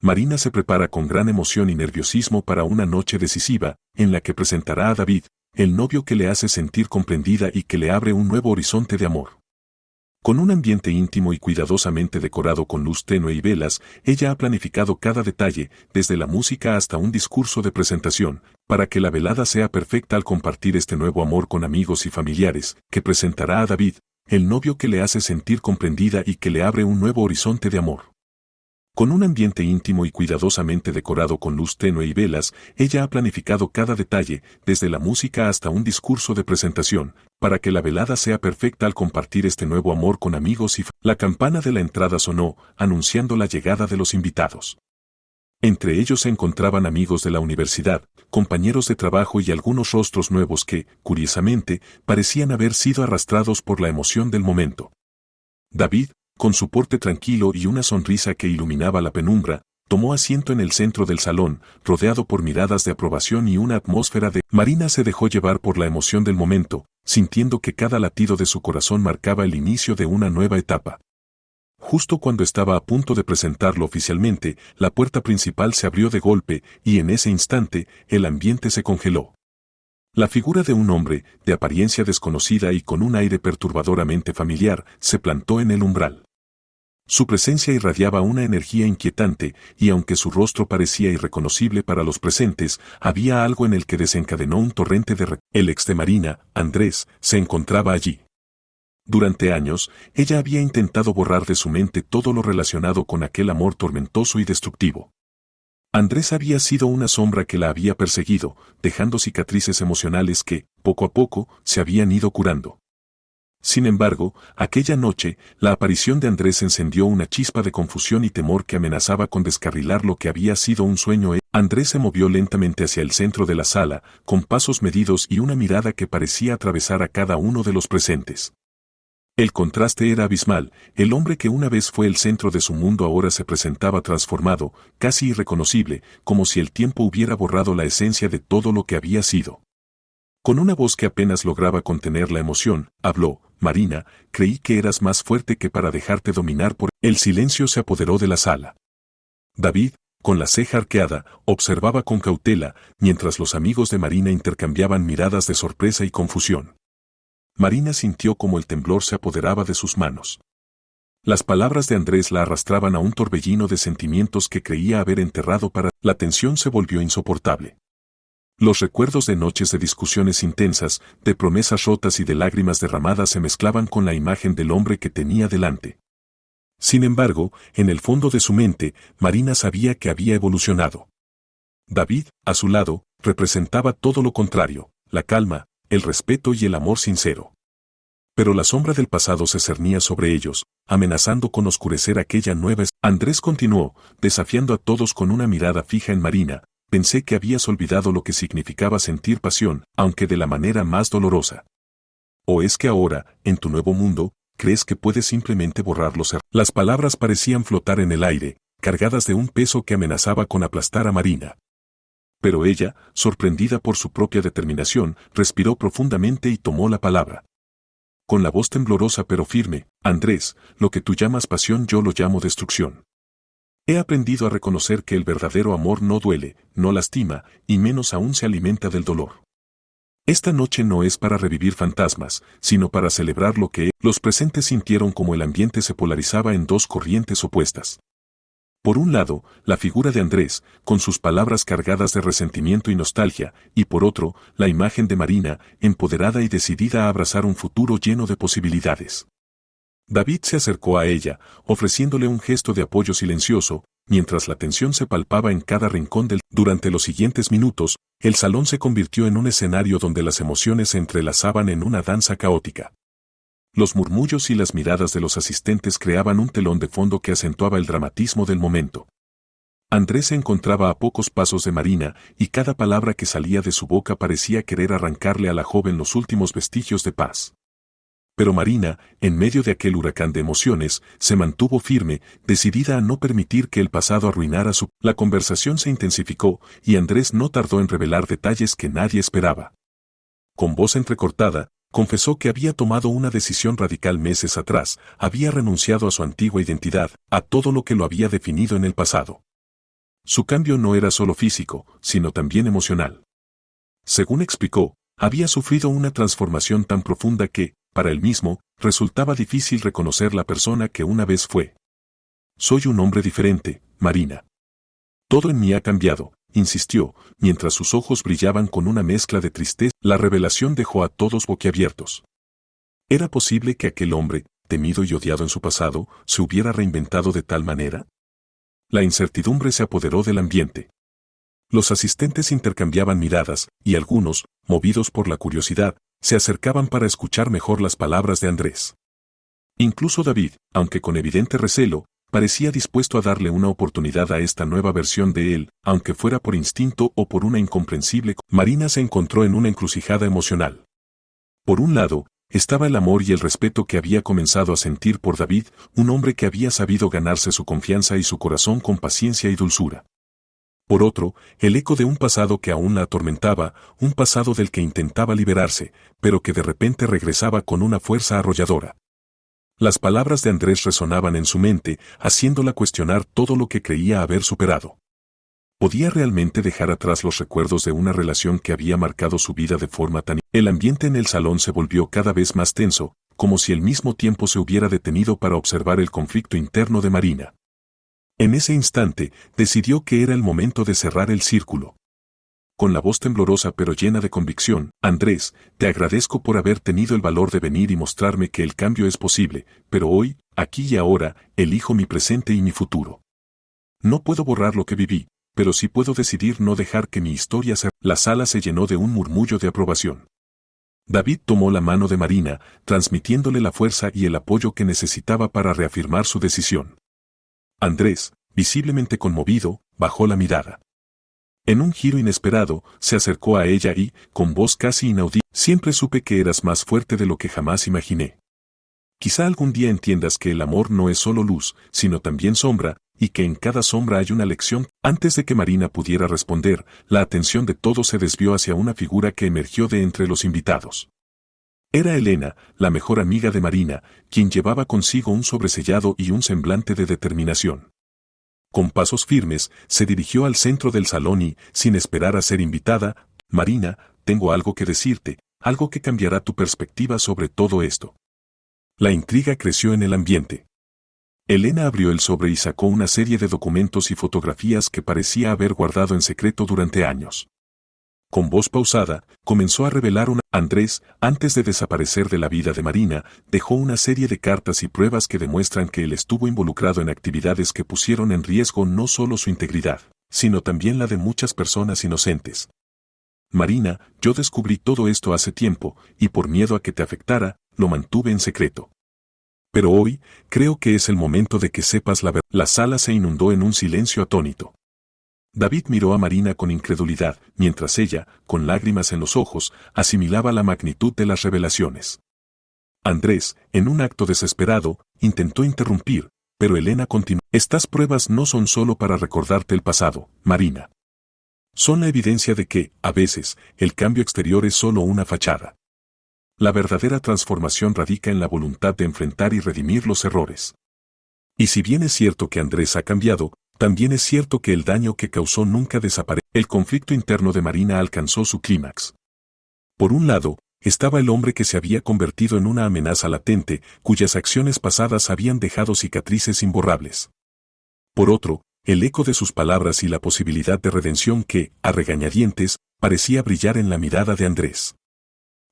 Marina se prepara con gran emoción y nerviosismo para una noche decisiva, en la que presentará a David, el novio que le hace sentir comprendida y que le abre un nuevo horizonte de amor. Con un ambiente íntimo y cuidadosamente decorado con luz tenue y velas, ella ha planificado cada detalle, desde la música hasta un discurso de presentación, para que la velada sea perfecta al compartir este nuevo amor con amigos y familiares, que presentará a David, el novio que le hace sentir comprendida y que le abre un nuevo horizonte de amor. Con un ambiente íntimo y cuidadosamente decorado con luz tenue y velas, ella ha planificado cada detalle, desde la música hasta un discurso de presentación, para que la velada sea perfecta al compartir este nuevo amor con amigos y La campana de la entrada sonó, anunciando la llegada de los invitados. Entre ellos se encontraban amigos de la universidad, compañeros de trabajo y algunos rostros nuevos que, curiosamente, parecían haber sido arrastrados por la emoción del momento. David, con su porte tranquilo y una sonrisa que iluminaba la penumbra, tomó asiento en el centro del salón, rodeado por miradas de aprobación y una atmósfera de... Marina se dejó llevar por la emoción del momento, sintiendo que cada latido de su corazón marcaba el inicio de una nueva etapa. Justo cuando estaba a punto de presentarlo oficialmente, la puerta principal se abrió de golpe y en ese instante, el ambiente se congeló. La figura de un hombre, de apariencia desconocida y con un aire perturbadoramente familiar, se plantó en el umbral. Su presencia irradiaba una energía inquietante, y aunque su rostro parecía irreconocible para los presentes, había algo en el que desencadenó un torrente de El ex de Marina, Andrés, se encontraba allí. Durante años, ella había intentado borrar de su mente todo lo relacionado con aquel amor tormentoso y destructivo. Andrés había sido una sombra que la había perseguido, dejando cicatrices emocionales que, poco a poco, se habían ido curando. Sin embargo, aquella noche, la aparición de Andrés encendió una chispa de confusión y temor que amenazaba con descarrilar lo que había sido un sueño. Andrés se movió lentamente hacia el centro de la sala, con pasos medidos y una mirada que parecía atravesar a cada uno de los presentes. El contraste era abismal, el hombre que una vez fue el centro de su mundo ahora se presentaba transformado, casi irreconocible, como si el tiempo hubiera borrado la esencia de todo lo que había sido. Con una voz que apenas lograba contener la emoción, habló: Marina, creí que eras más fuerte que para dejarte dominar por... El silencio se apoderó de la sala. David, con la ceja arqueada, observaba con cautela, mientras los amigos de Marina intercambiaban miradas de sorpresa y confusión. Marina sintió como el temblor se apoderaba de sus manos. Las palabras de Andrés la arrastraban a un torbellino de sentimientos que creía haber enterrado para... La tensión se volvió insoportable. Los recuerdos de noches de discusiones intensas, de promesas rotas y de lágrimas derramadas se mezclaban con la imagen del hombre que tenía delante. Sin embargo, en el fondo de su mente, Marina sabía que había evolucionado. David, a su lado, representaba todo lo contrario: la calma, el respeto y el amor sincero. Pero la sombra del pasado se cernía sobre ellos, amenazando con oscurecer aquella nueva... Andrés continuó, desafiando a todos con una mirada fija en Marina: pensé que habías olvidado lo que significaba sentir pasión, aunque de la manera más dolorosa. ¿O es que ahora, en tu nuevo mundo, crees que puedes simplemente borrarlos? Las palabras parecían flotar en el aire, cargadas de un peso que amenazaba con aplastar a Marina. Pero ella, sorprendida por su propia determinación, respiró profundamente y tomó la palabra. Con la voz temblorosa pero firme: Andrés, lo que tú llamas pasión yo lo llamo destrucción. He aprendido a reconocer que el verdadero amor no duele, no lastima, y menos aún se alimenta del dolor. Esta noche no es para revivir fantasmas, sino para celebrar lo que... Los presentes sintieron como el ambiente se polarizaba en dos corrientes opuestas. Por un lado, la figura de Andrés, con sus palabras cargadas de resentimiento y nostalgia, y por otro, la imagen de Marina, empoderada y decidida a abrazar un futuro lleno de posibilidades. David se acercó a ella, ofreciéndole un gesto de apoyo silencioso, mientras la tensión se palpaba en cada rincón del... Durante los siguientes minutos, el salón se convirtió en un escenario donde las emociones se entrelazaban en una danza caótica. Los murmullos y las miradas de los asistentes creaban un telón de fondo que acentuaba el dramatismo del momento. Andrés se encontraba a pocos pasos de Marina, y cada palabra que salía de su boca parecía querer arrancarle a la joven los últimos vestigios de paz. Pero Marina, en medio de aquel huracán de emociones, se mantuvo firme, decidida a no permitir que el pasado arruinara su... La conversación se intensificó, y Andrés no tardó en revelar detalles que nadie esperaba. Con voz entrecortada, confesó que había tomado una decisión radical meses atrás, había renunciado a su antigua identidad, a todo lo que lo había definido en el pasado. Su cambio no era solo físico, sino también emocional. Según explicó, había sufrido una transformación tan profunda que, para él mismo, resultaba difícil reconocer la persona que una vez fue. Soy un hombre diferente, Marina. Todo en mí ha cambiado, insistió, mientras sus ojos brillaban con una mezcla de tristeza. La revelación dejó a todos boquiabiertos. ¿Era posible que aquel hombre, temido y odiado en su pasado, se hubiera reinventado de tal manera? La incertidumbre se apoderó del ambiente. Los asistentes intercambiaban miradas, y algunos, movidos por la curiosidad, se acercaban para escuchar mejor las palabras de Andrés. Incluso David, aunque con evidente recelo, parecía dispuesto a darle una oportunidad a esta nueva versión de él, aunque fuera por instinto o por una incomprensible. Marina se encontró en una encrucijada emocional. Por un lado, estaba el amor y el respeto que había comenzado a sentir por David, un hombre que había sabido ganarse su confianza y su corazón con paciencia y dulzura. Por otro, el eco de un pasado que aún la atormentaba, un pasado del que intentaba liberarse, pero que de repente regresaba con una fuerza arrolladora. Las palabras de Andrés resonaban en su mente, haciéndola cuestionar todo lo que creía haber superado. ¿Podía realmente dejar atrás los recuerdos de una relación que había marcado su vida de forma tan... El ambiente en el salón se volvió cada vez más tenso, como si al mismo tiempo se hubiera detenido para observar el conflicto interno de Marina. En ese instante, decidió que era el momento de cerrar el círculo. Con la voz temblorosa pero llena de convicción, Andrés, te agradezco por haber tenido el valor de venir y mostrarme que el cambio es posible, pero hoy, aquí y ahora, elijo mi presente y mi futuro. No puedo borrar lo que viví, pero sí puedo decidir no dejar que mi historia se... La sala se llenó de un murmullo de aprobación. David tomó la mano de Marina, transmitiéndole la fuerza y el apoyo que necesitaba para reafirmar su decisión. Andrés, visiblemente conmovido, bajó la mirada. En un giro inesperado, se acercó a ella y, con voz casi inaudible, siempre supe que eras más fuerte de lo que jamás imaginé. Quizá algún día entiendas que el amor no es solo luz, sino también sombra, y que en cada sombra hay una lección. Antes de que Marina pudiera responder, la atención de todos se desvió hacia una figura que emergió de entre los invitados. Era Elena, la mejor amiga de Marina, quien llevaba consigo un sobresellado y un semblante de determinación. Con pasos firmes, se dirigió al centro del salón y, sin esperar a ser invitada, Marina, tengo algo que decirte, algo que cambiará tu perspectiva sobre todo esto. La intriga creció en el ambiente. Elena abrió el sobre y sacó una serie de documentos y fotografías que parecía haber guardado en secreto durante años. Con voz pausada, comenzó a revelar una... Andrés, antes de desaparecer de la vida de Marina, dejó una serie de cartas y pruebas que demuestran que él estuvo involucrado en actividades que pusieron en riesgo no solo su integridad, sino también la de muchas personas inocentes. Marina, yo descubrí todo esto hace tiempo, y por miedo a que te afectara, lo mantuve en secreto. Pero hoy, creo que es el momento de que sepas la verdad. La sala se inundó en un silencio atónito. David miró a Marina con incredulidad, mientras ella, con lágrimas en los ojos, asimilaba la magnitud de las revelaciones. Andrés, en un acto desesperado, intentó interrumpir, pero Elena continuó. Estas pruebas no son solo para recordarte el pasado, Marina. Son la evidencia de que, a veces, el cambio exterior es solo una fachada. La verdadera transformación radica en la voluntad de enfrentar y redimir los errores. Y si bien es cierto que Andrés ha cambiado, también es cierto que el daño que causó nunca desapareció. El conflicto interno de Marina alcanzó su clímax. Por un lado, estaba el hombre que se había convertido en una amenaza latente, cuyas acciones pasadas habían dejado cicatrices imborrables. Por otro, el eco de sus palabras y la posibilidad de redención que, a regañadientes, parecía brillar en la mirada de Andrés.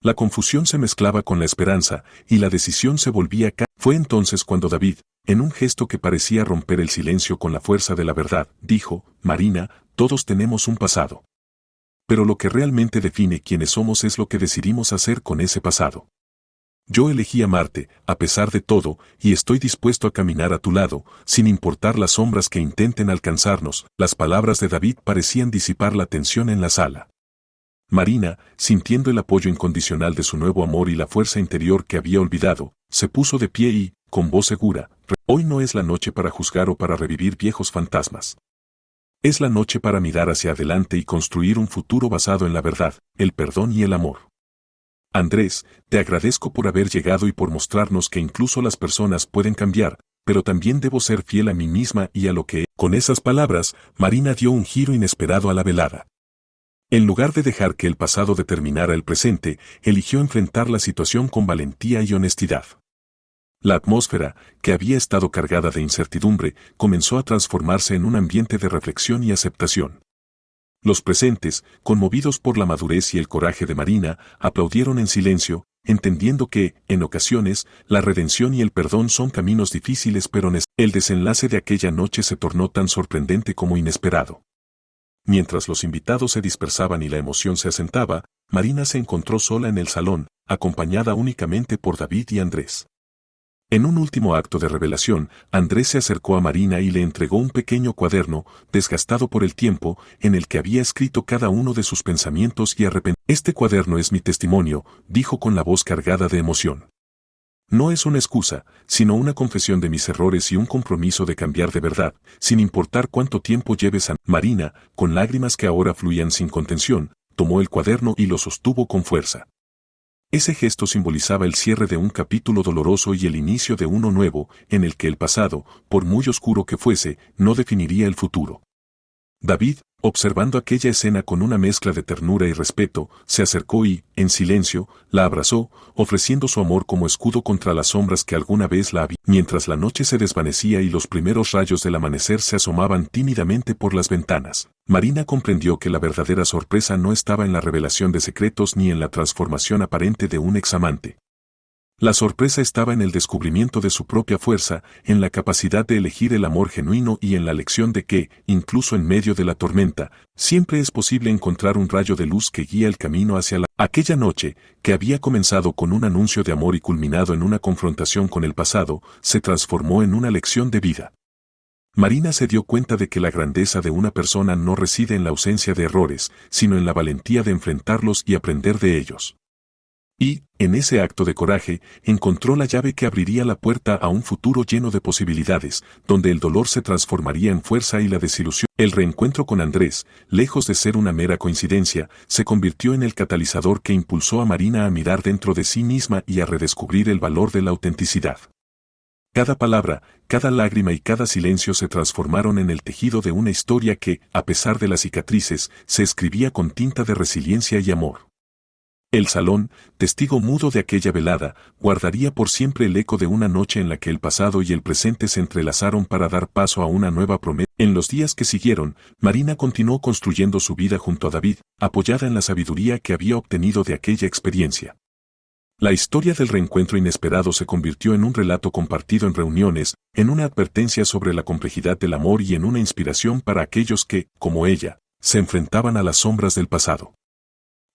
La confusión se mezclaba con la esperanza, y la decisión se volvía Fue entonces cuando David, en un gesto que parecía romper el silencio con la fuerza de la verdad, dijo, Marina, todos tenemos un pasado. Pero lo que realmente define quiénes somos es lo que decidimos hacer con ese pasado. Yo elegí amarte, a pesar de todo, y estoy dispuesto a caminar a tu lado, sin importar las sombras que intenten alcanzarnos. Las palabras de David parecían disipar la tensión en la sala. Marina, sintiendo el apoyo incondicional de su nuevo amor y la fuerza interior que había olvidado, se puso de pie y, con voz segura, hoy no es la noche para juzgar o para revivir viejos fantasmas. Es la noche para mirar hacia adelante y construir un futuro basado en la verdad, el perdón y el amor. Andrés, te agradezco por haber llegado y por mostrarnos que incluso las personas pueden cambiar, pero también debo ser fiel a mí misma y a lo que... Con esas palabras, Marina dio un giro inesperado a la velada. En lugar de dejar que el pasado determinara el presente, eligió enfrentar la situación con valentía y honestidad. La atmósfera, que había estado cargada de incertidumbre, comenzó a transformarse en un ambiente de reflexión y aceptación. Los presentes, conmovidos por la madurez y el coraje de Marina, aplaudieron en silencio, entendiendo que, en ocasiones, la redención y el perdón son caminos difíciles pero necesarios. El desenlace de aquella noche se tornó tan sorprendente como inesperado. Mientras los invitados se dispersaban y la emoción se asentaba, Marina se encontró sola en el salón, acompañada únicamente por David y Andrés. En un último acto de revelación, Andrés se acercó a Marina y le entregó un pequeño cuaderno, desgastado por el tiempo, en el que había escrito cada uno de sus pensamientos y arrepentimientos. Este cuaderno es mi testimonio, dijo con la voz cargada de emoción. No es una excusa, sino una confesión de mis errores y un compromiso de cambiar de verdad, sin importar cuánto tiempo lleves a... Marina, con lágrimas que ahora fluían sin contención, tomó el cuaderno y lo sostuvo con fuerza. Ese gesto simbolizaba el cierre de un capítulo doloroso y el inicio de uno nuevo, en el que el pasado, por muy oscuro que fuese, no definiría el futuro. David, observando aquella escena con una mezcla de ternura y respeto, se acercó y, en silencio, la abrazó, ofreciendo su amor como escudo contra las sombras que alguna vez la habían. Mientras la noche se desvanecía y los primeros rayos del amanecer se asomaban tímidamente por las ventanas, Marina comprendió que la verdadera sorpresa no estaba en la revelación de secretos ni en la transformación aparente de un examante. La sorpresa estaba en el descubrimiento de su propia fuerza, en la capacidad de elegir el amor genuino y en la lección de que, incluso en medio de la tormenta, siempre es posible encontrar un rayo de luz que guía el camino hacia la... Aquella noche, que había comenzado con un anuncio de amor y culminado en una confrontación con el pasado, se transformó en una lección de vida. Marina se dio cuenta de que la grandeza de una persona no reside en la ausencia de errores, sino en la valentía de enfrentarlos y aprender de ellos. Y, en ese acto de coraje, encontró la llave que abriría la puerta a un futuro lleno de posibilidades, donde el dolor se transformaría en fuerza y la desilusión. El reencuentro con Andrés, lejos de ser una mera coincidencia, se convirtió en el catalizador que impulsó a Marina a mirar dentro de sí misma y a redescubrir el valor de la autenticidad. Cada palabra, cada lágrima y cada silencio se transformaron en el tejido de una historia que, a pesar de las cicatrices, se escribía con tinta de resiliencia y amor. El salón, testigo mudo de aquella velada, guardaría por siempre el eco de una noche en la que el pasado y el presente se entrelazaron para dar paso a una nueva promesa. En los días que siguieron, Marina continuó construyendo su vida junto a David, apoyada en la sabiduría que había obtenido de aquella experiencia. La historia del reencuentro inesperado se convirtió en un relato compartido en reuniones, en una advertencia sobre la complejidad del amor y en una inspiración para aquellos que, como ella, se enfrentaban a las sombras del pasado.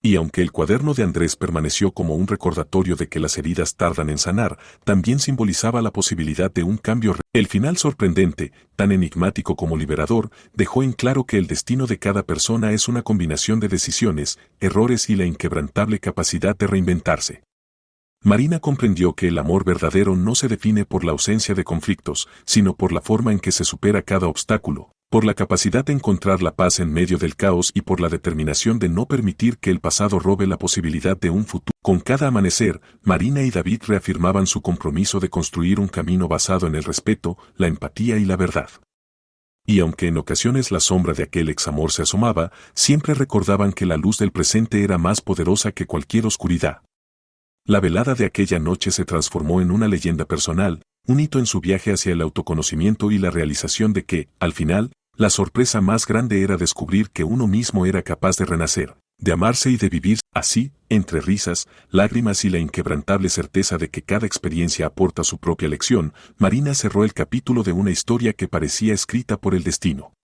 Y aunque el cuaderno de Andrés permaneció como un recordatorio de que las heridas tardan en sanar, también simbolizaba la posibilidad de un cambio. El final sorprendente, tan enigmático como liberador, dejó en claro que el destino de cada persona es una combinación de decisiones, errores y la inquebrantable capacidad de reinventarse. Marina comprendió que el amor verdadero no se define por la ausencia de conflictos, sino por la forma en que se supera cada obstáculo, por la capacidad de encontrar la paz en medio del caos y por la determinación de no permitir que el pasado robe la posibilidad de un futuro. Con cada amanecer, Marina y David reafirmaban su compromiso de construir un camino basado en el respeto, la empatía y la verdad. Y aunque en ocasiones la sombra de aquel examor se asomaba, siempre recordaban que la luz del presente era más poderosa que cualquier oscuridad. La velada de aquella noche se transformó en una leyenda personal, un hito en su viaje hacia el autoconocimiento y la realización de que, al final, la sorpresa más grande era descubrir que uno mismo era capaz de renacer, de amarse y de vivir. Así, entre risas, lágrimas y la inquebrantable certeza de que cada experiencia aporta su propia lección, Marina cerró el capítulo de una historia que parecía escrita por el destino.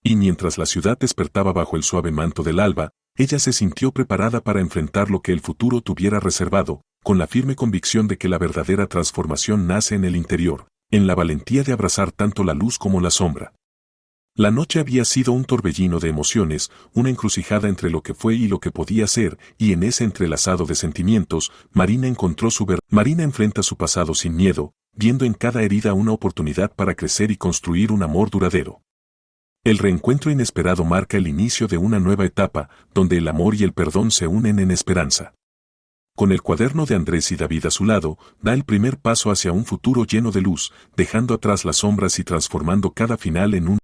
Y mientras la ciudad despertaba bajo el suave manto del alba, ella se sintió preparada para enfrentar lo que el futuro tuviera reservado, con la firme convicción de que la verdadera transformación nace en el interior, en la valentía de abrazar tanto la luz como la sombra. La noche había sido un torbellino de emociones, una encrucijada entre lo que fue y lo que podía ser, y en ese entrelazado de sentimientos, Marina encontró su verdad. Marina enfrenta su pasado sin miedo, viendo en cada herida una oportunidad para crecer y construir un amor duradero. El reencuentro inesperado marca el inicio de una nueva etapa, donde el amor y el perdón se unen en esperanza. Con el cuaderno de Andrés y David a su lado, da el primer paso hacia un futuro lleno de luz, dejando atrás las sombras y transformando cada final en un